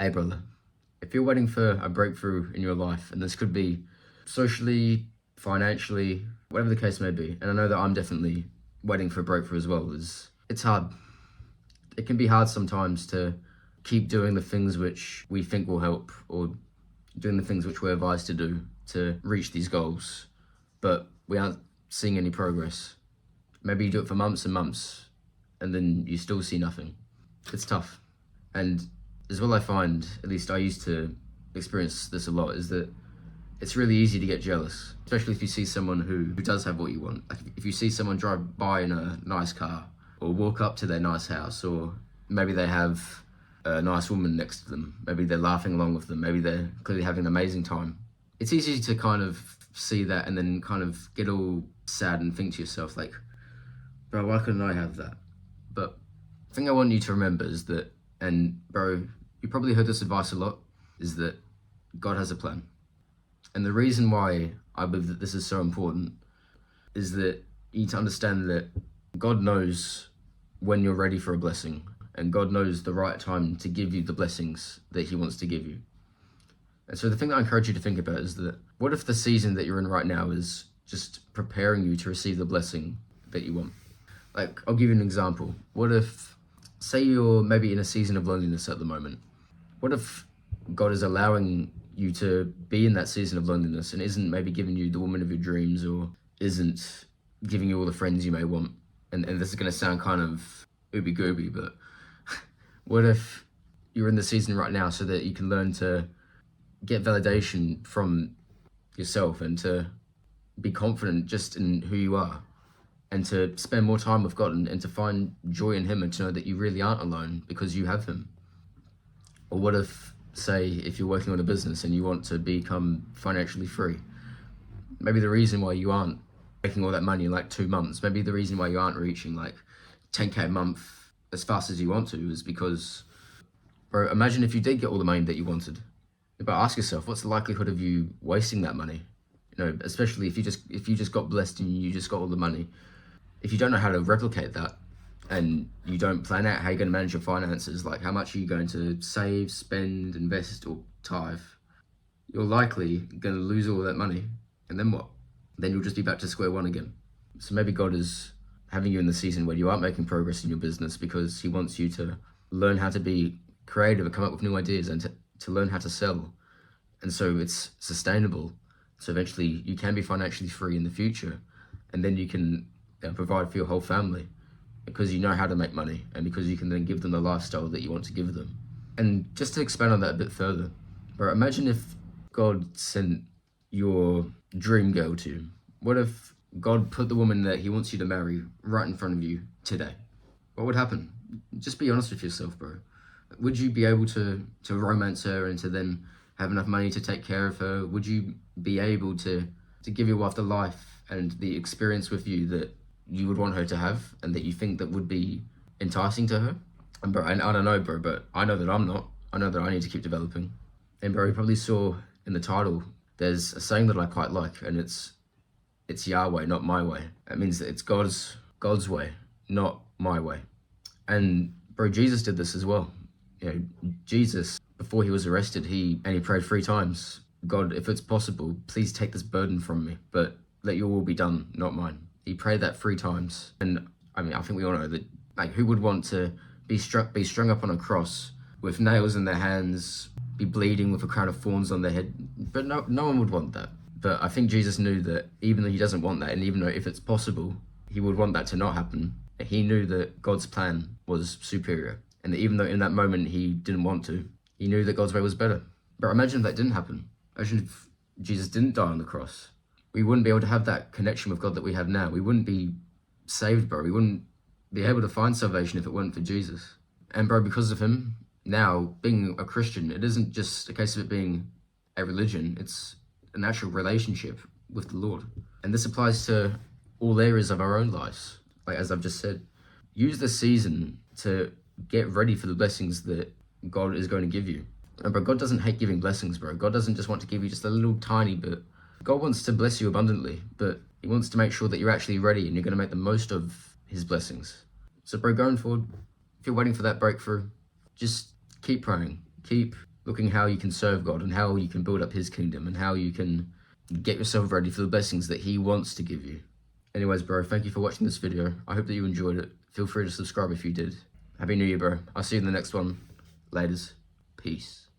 Hey brother, if you're waiting for a breakthrough in your life, and this could be socially, financially, whatever the case may be, and I know that I'm definitely waiting for a breakthrough as well, it's hard. It can be hard sometimes to keep doing the things which we think will help, or doing the things which we're advised to do to reach these goals, but we aren't seeing any progress. Maybe you do it for months and months, and then you still see nothing. It's tough. And as well, I find, at least I used to experience this a lot, is that it's really easy to get jealous, especially if you see someone who does have what you want. Like if you see someone drive by in a nice car, or walk up to their nice house, or maybe they have a nice woman next to them, maybe they're laughing along with them, maybe they're clearly having an amazing time. It's easy to kind of see that and then kind of get all sad and think to yourself like, bro, why couldn't I have that? But the thing I want you to remember is that, and bro, you probably heard this advice a lot, is that God has a plan. And the reason why I believe that this is so important is that you need to understand that God knows when you're ready for a blessing, and God knows the right time to give you the blessings that he wants to give you. And so the thing that I encourage you to think about is that, what if the season that you're in right now is just preparing you to receive the blessing that you want? Like, I'll give you an example. What if, say you're maybe in a season of loneliness at the moment. What if God is allowing you to be in that season of loneliness and isn't maybe giving you the woman of your dreams, or isn't giving you all the friends you may want? And this is going to sound kind of ooby-gooby, but what if you're in the season right now so that you can learn to get validation from yourself and to be confident just in who you are, and to spend more time with God and to find joy in him, and to know that you really aren't alone because you have him? Or what if, say, if you're working on a business and you want to become financially free, maybe the reason why you aren't making all that money in like 2 months, maybe the reason why you aren't reaching like 10K a month as fast as you want to is because, bro, imagine if you did get all the money that you wanted. But ask yourself, what's the likelihood of you wasting that money? You know, especially if you just got blessed and you just got all the money. If you don't know how to replicate that, and you don't plan out how you're going to manage your finances, like how much are you going to save, spend, invest, or tithe, you're likely going to lose all that money. And then what? Then you'll just be back to square one again. So maybe God is having you in the season where you aren't making progress in your business because he wants you to learn how to be creative and come up with new ideas, and to learn how to sell. And so it's sustainable. So eventually you can be financially free in the future, and then you can provide for your whole family, because you know how to make money, and because you can then give them the lifestyle that you want to give them. And just to expand on that a bit further, bro, imagine if God sent your dream girl to you. What if God put the woman that he wants you to marry right in front of you today? What would happen? Just be honest with yourself, bro. Would you be able to romance her and to then have enough money to take care of her? Would you be able to give your wife the life and the experience with you that you would want her to have, and that you think that would be enticing to her? And bro, I don't know, bro, but I know that I'm not. I know that I need to keep developing. And bro, you probably saw in the title, there's a saying that I quite like, and it's Yahweh, not my way. It means that it's God's way, not my way. And bro, Jesus did this as well. You know, Jesus, before he was arrested, he prayed 3 times. God, if it's possible, please take this burden from me, but let your will be done, not mine. He prayed that 3 times. And I mean, I think we all know that, like, who would want to be strung up on a cross with nails in their hands, be bleeding with a crown of thorns on their head? But no one would want that. But I think Jesus knew that even though he doesn't want that, and even though if it's possible, he would want that to not happen, he knew that God's plan was superior. And that even though in that moment he didn't want to, he knew that God's way was better. But imagine if that didn't happen. Imagine if Jesus didn't die on the cross. We wouldn't be able to have that connection with God that we have now. We wouldn't be saved, bro. We wouldn't be able to find salvation if it weren't for Jesus. And bro, because of him, now being a Christian, it isn't just a case of it being a religion. It's an actual relationship with the Lord. And this applies to all areas of our own lives. Like, as I've just said, use this season to get ready for the blessings that God is going to give you. And bro, God doesn't hate giving blessings, bro. God doesn't just want to give you just a little tiny bit. God wants to bless you abundantly, but he wants to make sure that you're actually ready and you're going to make the most of his blessings. So bro, going forward, if you're waiting for that breakthrough, just keep praying, keep looking how you can serve God and how you can build up his kingdom and how you can get yourself ready for the blessings that he wants to give you. Anyways, bro, thank you for watching this video. I hope that you enjoyed it. Feel free to subscribe if you did. Happy New Year, bro. I'll see you in the next one. Laters. Peace.